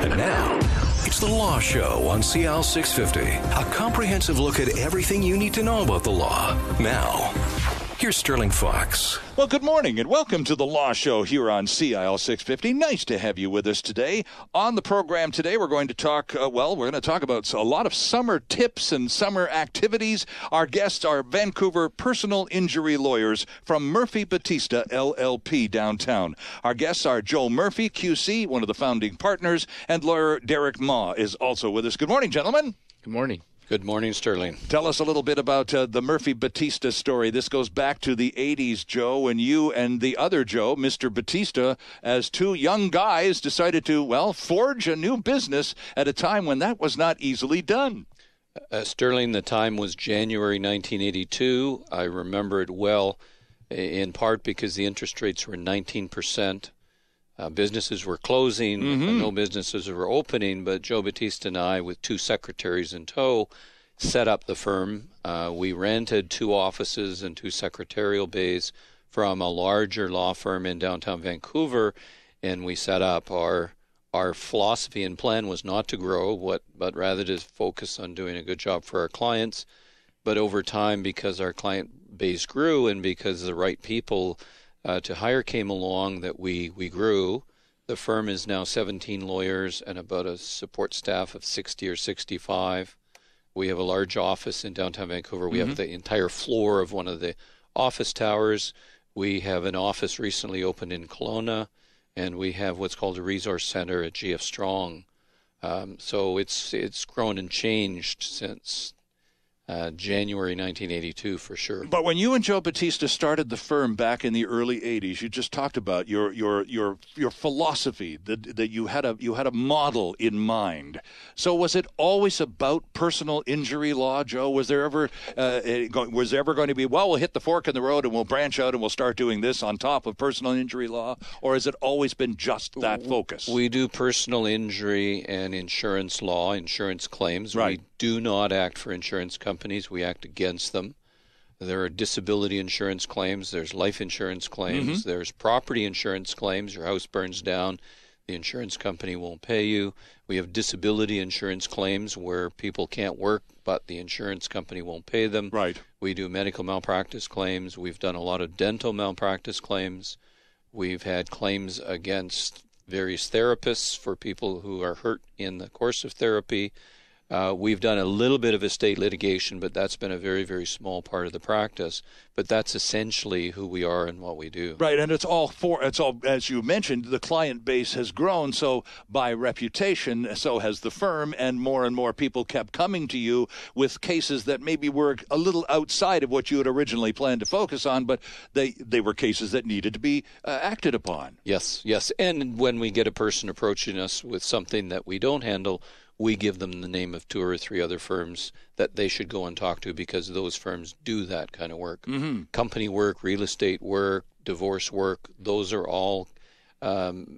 And now, it's The Law Show on CL 650. A comprehensive look at everything you need to know about the law. Now, here's Sterling Fox. Well, good morning and welcome to The Law Show here on CIL 650. Nice to have you with us today. On the program today, we're going to talk, we're going to talk about a lot of summer tips and summer activities. Our guests are Vancouver personal injury lawyers from Murphy Batista LLP downtown. Our guests are Joe Murphy, QC, one of the founding partners, and lawyer Derek Ma is also with us. Good morning, gentlemen. Good morning. Good morning, Sterling. Tell us a little bit about the Murphy Batista story. This goes back to the 80s, Joe, and you and the other Joe, Mr. Batista, as two young guys decided to, forge a new business at a time when that was not easily done. Sterling, the time was January 1982. I remember it well, in part because the interest rates were 19%. Businesses were closing, no businesses were opening, but Joe Batista and I, with two secretaries in tow, set up the firm. We rented two offices and two secretarial bays from a larger law firm in downtown Vancouver, and we set up our philosophy and plan was not to grow, but rather to focus on doing a good job for our clients. But over time, because our client base grew and because the right people to hire came along, that we grew. The firm is now 17 lawyers and about a support staff of 60 or 65. We have a large office in downtown Vancouver. We have the entire floor of one of the office towers. We have an office recently opened in Kelowna, and we have what's called a resource center at GF Strong. So it's grown and changed since January 1982 for sure. But when you and Joe Batista started the firm back in the early 80s, you just talked about your philosophy, that you had a model in mind. So was it always about personal injury law, Joe? Was there ever going to be, we'll hit the fork in the road and we'll branch out and we'll start doing this on top of personal injury law? Or has it always been just that focus? We do personal injury and insurance law, insurance claims. Right. We do not act for insurance companies. We act against them. There are disability insurance claims. There's life insurance claims. There's property insurance claims. Your house burns down. The insurance company won't pay you. We have disability insurance claims where people can't work, but the insurance company won't pay them. Right. We do medical malpractice claims. We've done a lot of dental malpractice claims. We've had claims against various therapists for people who are hurt in the course of therapy. We've done a little bit of estate litigation, but that's been a very, very small part of the practice. But that's essentially who we are and what we do. Right, and it's all, as you mentioned, the client base has grown, so by reputation, so has the firm, and more people kept coming to you with cases that maybe were a little outside of what you had originally planned to focus on, but they were cases that needed to be acted upon. Yes. And when we get a person approaching us with something that we don't handle, we give them the name of two or three other firms that they should go and talk to, because those firms do that kind of work. Company work, real estate work, divorce work, those are all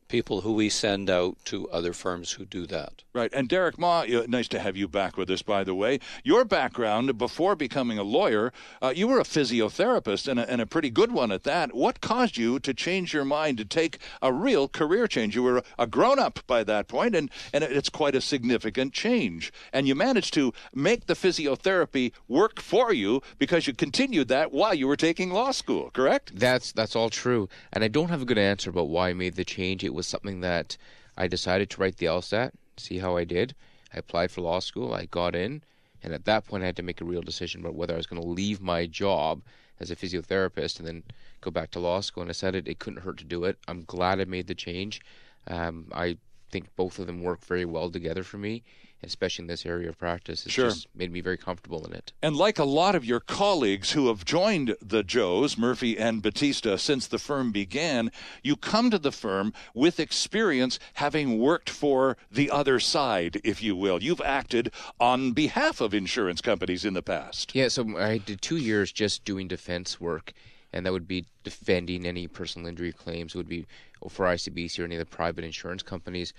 people who we send out to other firms who do that. Right. And Derek Ma, nice to have you back with us, by the way. Your background, before becoming a lawyer, you were a physiotherapist, and a pretty good one at that. What caused you to change your mind, to take a real career change? You were a grown-up by that point, and it's quite a significant change. And you managed to make the physiotherapy work for you because you continued that while you were taking law school, correct? That's all true. And I don't have a good answer about why I made the change. It was something that I decided to write the LSAT, see how I did. I applied for law school, I got in, and at that point I had to make a real decision about whether I was going to leave my job as a physiotherapist and then go back to law school, and I decided it couldn't hurt to do it. I'm glad I made the change. I think both of them work very well together for me, especially in this area of practice. It's just made me very comfortable in it. And like a lot of your colleagues who have joined the Joes, Murphy and Batista, since the firm began, you come to the firm with experience having worked for the other side, if you will. You've acted on behalf of insurance companies in the past. Yeah, so I did 2 years just doing defense work, and that would be defending any personal injury claims. It would be for ICBC or any of the private insurance companies.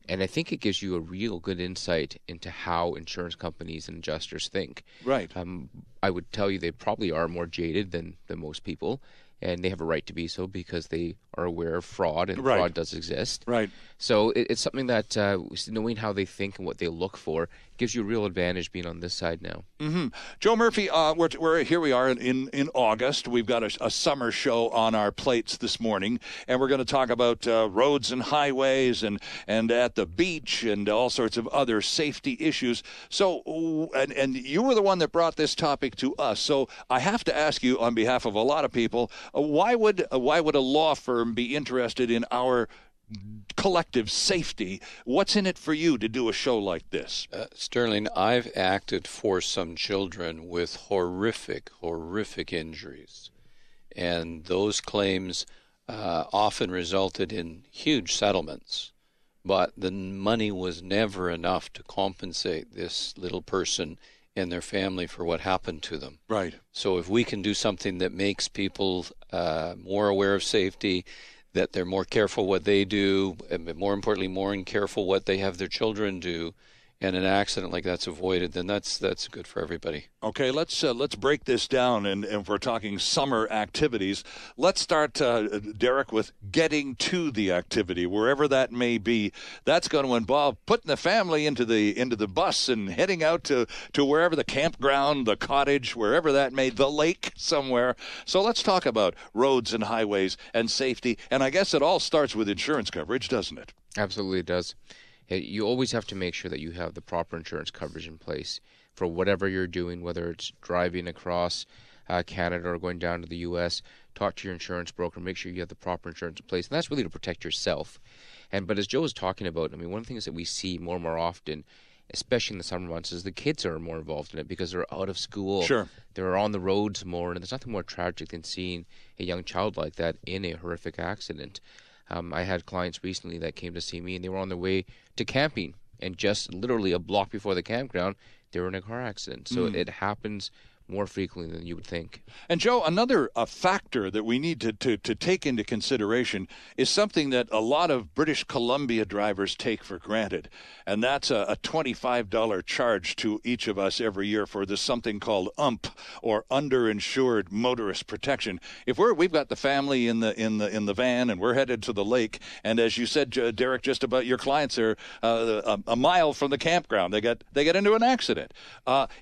And I think it gives you a real good insight into how insurance companies and adjusters think. Right. I would tell you they probably are more jaded than most people. and they have a right to be so because they are aware of fraud, and Right. fraud does exist. Right. So it's something that knowing how they think and what they look for gives you a real advantage being on this side now. Mm-hmm. Joe Murphy, we're here. We are in August. We've got a summer show on our plates this morning, and we're going to talk about roads and highways and at the beach and all sorts of other safety issues. So, and you were the one that brought this topic to us. So I have to ask you, on behalf of a lot of people, why would a law firm be interested in our collective safety? What's in it for you to do a show like this? Sterling, I've acted for some children with horrific injuries, and those claims often resulted in huge settlements, but the money was never enough to compensate this little person and their family for what happened to them. Right. So if we can do something that makes people more aware of safety, that they're more careful what they do, and more importantly, more careful what they have their children do, and an accident like that's avoided, then that's good for everybody. Okay, let's break this down, and if we're talking summer activities, let's start, Derek, with getting to the activity, wherever that may be. That's going to involve putting the family into the bus and heading out to wherever, the campground, the cottage, wherever that may, the lake somewhere. So let's talk about roads and highways and safety, and I guess it all starts with insurance coverage, doesn't it? Absolutely it does. You always have to make sure that you have the proper insurance coverage in place for whatever you're doing, whether it's driving across Canada or going down to the U.S. Talk to your insurance broker. Make sure you have the proper insurance in place. And that's really to protect yourself. But as Joe was talking about, I mean, one of the things that we see more and more often, especially in the summer months, is the kids are more involved in it because they're out of school. Sure. They're on the roads more, and there's nothing more tragic than seeing a young child like that in a horrific accident. I had clients recently that came to see me, and they were on their way to camping, and just literally a block before the campground, they were in a car accident. So it happens more frequently than you would think. And Joe, another factor that we need to take into consideration is something that a lot of British Columbia drivers take for granted, and that's a $25 charge to each of us every year for this something called UMP, or underinsured motorist protection. If we've got the family in the van and we're headed to the lake, and as you said, Derek, just about your clients are a mile from the campground, they get into an accident.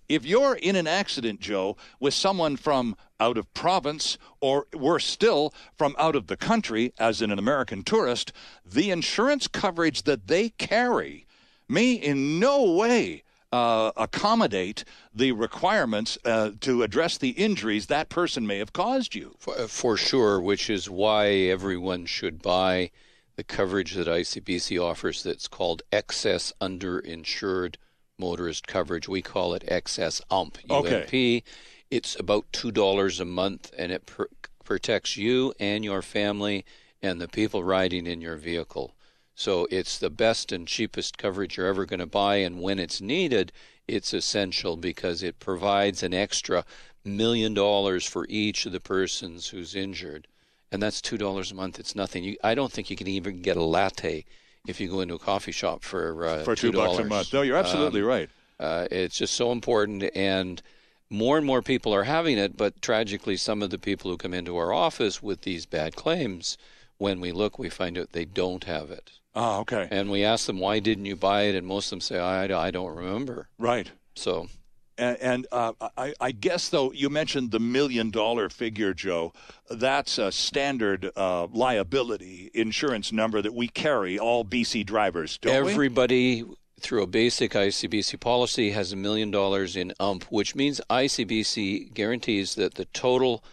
If you're in an accident, Joe, with someone from out of province, or worse still, from out of the country, as in an American tourist, the insurance coverage that they carry may in no way accommodate the requirements to address the injuries that person may have caused you. For sure, which is why everyone should buy the coverage that ICBC offers that's called excess underinsured motorist coverage. We call it excess UMP, UMP. Okay. It's about $2 a month, and it protects you and your family and the people riding in your vehicle. So it's the best and cheapest coverage you're ever going to buy, and when it's needed, it's essential because it provides an extra $1 million for each of the persons who's injured. And that's $2 a month. It's nothing. I don't think you can even get a latte if you go into a coffee shop for $2 a month. No, you're absolutely right. It's just so important, and more people are having it, but tragically some of the people who come into our office with these bad claims, when we look, we find out they don't have it. Ah, okay. And we ask them, why didn't you buy it? And most of them say, I don't remember. Right. So... And I guess, though, you mentioned the $1 million figure, Joe. That's a standard liability insurance number that we carry, all BC drivers, don't we? Everybody, through a basic ICBC policy, has $1 million in UMP, which means ICBC guarantees that the total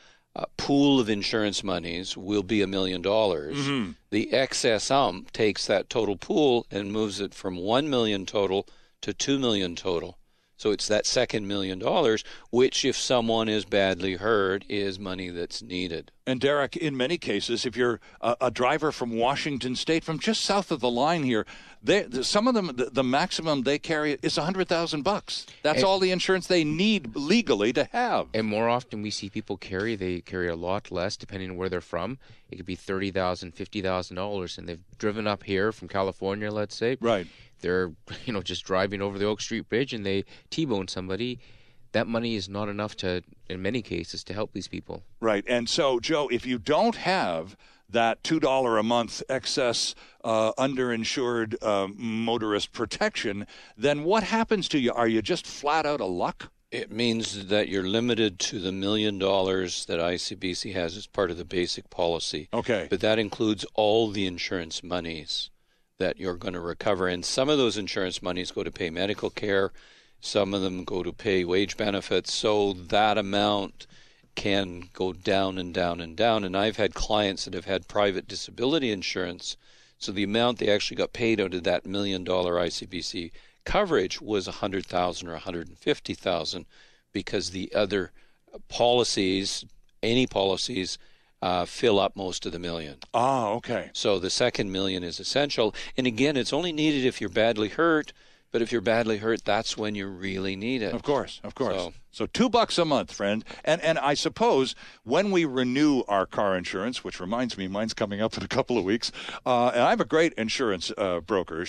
pool of insurance monies will be $1 million. Mm-hmm. The excess UMP takes that total pool and moves it from $1 million total to $2 million total. So it's that second $1 million, which, if someone is badly hurt, is money that's needed. And Derek, in many cases, if you're a driver from Washington State, from just south of the line here, some of them, the maximum they carry is $100,000. That's all the insurance they need legally to have. And more often we see people carry a lot less, depending on where they're from. It could be $30,000, $50,000, and they've driven up here from California, let's say. Right. They're just driving over the Oak Street Bridge and they T-bone somebody. that money is not enough to, in many cases, to help these people. Right. And so, Joe, if you don't have that $2 a month excess underinsured motorist protection, then what happens to you? Are you just flat out a luck? It means that you're limited to the $1 million that ICBC has as part of the basic policy. Okay. But that includes all the insurance monies that you're going to recover. And some of those insurance monies go to pay medical care. Some of them go to pay wage benefits. So that amount can go down and down and down. And I've had clients that have had private disability insurance. So the amount they actually got paid out of that $1 million ICBC coverage was $100,000 or $150,000 because the other policies, any policies, fill up most of the $1 million. Ah, okay. So the second $1 million is essential. And again, it's only needed if you're badly hurt. But if you're badly hurt, that's when you really need it. Of course, of course. So $2 a month, friend. And I suppose when we renew our car insurance, which reminds me, mine's coming up in a couple of weeks, and I have a great insurance broker.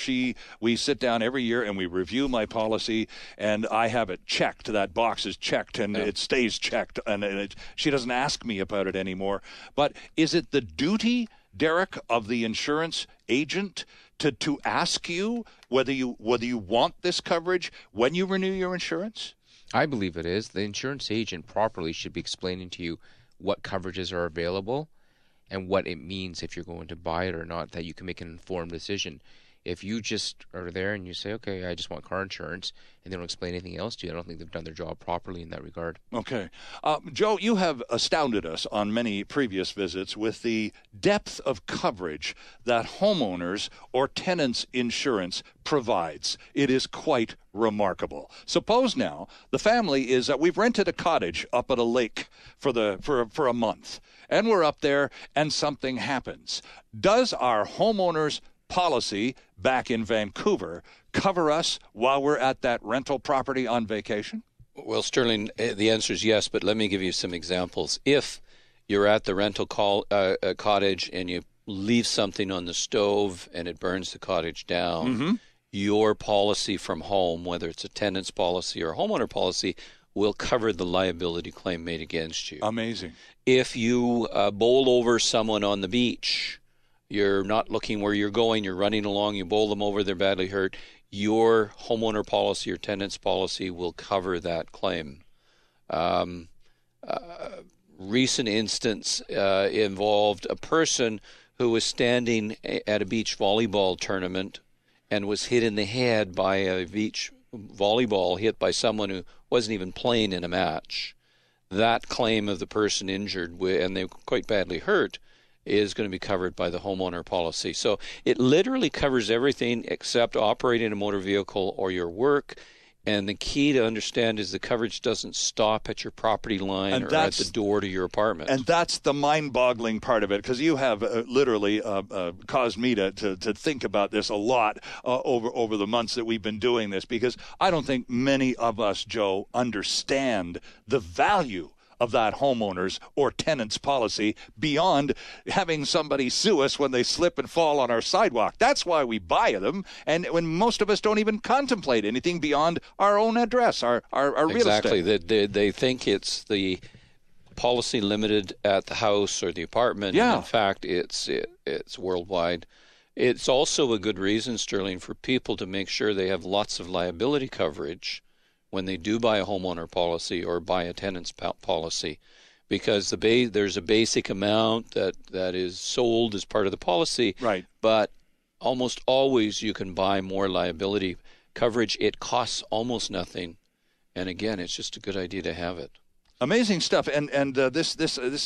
We sit down every year and we review my policy, and I have it checked. That box is checked, and it stays checked, and she doesn't ask me about it anymore. But is it the duty, Derek, of the insurance agent to ask you whether you want this coverage when you renew your insurance? I believe it is. The insurance agent properly should be explaining to you what coverages are available and what it means if you're going to buy it or not, that you can make an informed decision. If you just are there and you say, okay, I just want car insurance, and they don't explain anything else to you, I don't think they've done their job properly in that regard. Okay. Joe, you have astounded us on many previous visits with the depth of coverage that homeowners or tenants insurance provides. It is quite remarkable. Suppose now the family is, we've rented a cottage up at a lake for a month, and we're up there and something happens. Does our homeowners policy back in Vancouver cover us while we're at that rental property on vacation? Well, Sterling, the answer is yes, but let me give you some examples. If you're at the rental cottage and you leave something on the stove and it burns the cottage down, your policy from home, whether it's a tenant's policy or a homeowner policy, will cover the liability claim made against you. Amazing. If you bowl over someone on the beach, you're not looking where you're going, you're running along, you bowl them over, they're badly hurt, your homeowner policy or tenant's policy will cover that claim. Recent instance involved a person who was standing at a beach volleyball tournament and was hit in the head by a beach volleyball hit by someone who wasn't even playing in a match. That claim of the person injured, and they were quite badly hurt, is going to be covered by the homeowner policy. So it literally covers everything except operating a motor vehicle or your work. And the key to understand is the coverage doesn't stop at your property line or at the door to your apartment. And that's the mind-boggling part of it, because you have literally caused me to think about this a lot over the months that we've been doing this, because I don't think many of us, Joe, understand the value of that homeowner's or tenant's policy beyond having somebody sue us when they slip and fall on our sidewalk. That's why we buy them, and when most of us don't even contemplate anything beyond our own address, our real estate. Exactly. They think it's the policy limited at the house or the apartment. Yeah. And in fact, it's worldwide. It's also a good reason, Sterling, for people to make sure they have lots of liability coverage when they do buy a homeowner policy or buy a tenant's policy, because there's a basic amount that is sold as part of the policy, right? But almost always you can buy more liability coverage. It costs almost nothing, and again, it's just a good idea to have it. Amazing stuff, and this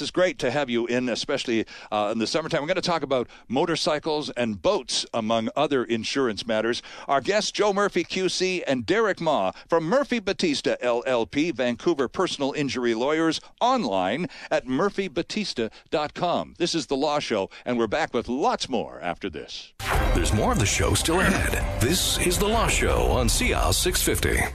is great to have you in, especially in the summertime. We're going to talk about motorcycles and boats, among other insurance matters. Our guests, Joe Murphy, QC, and Derek Ma from Murphy Battista, LLP, Vancouver Personal Injury Lawyers, online at murphybattista.com. This is The Law Show, and we're back with lots more after this. There's more of the show still ahead. This is The Law Show on CL 650.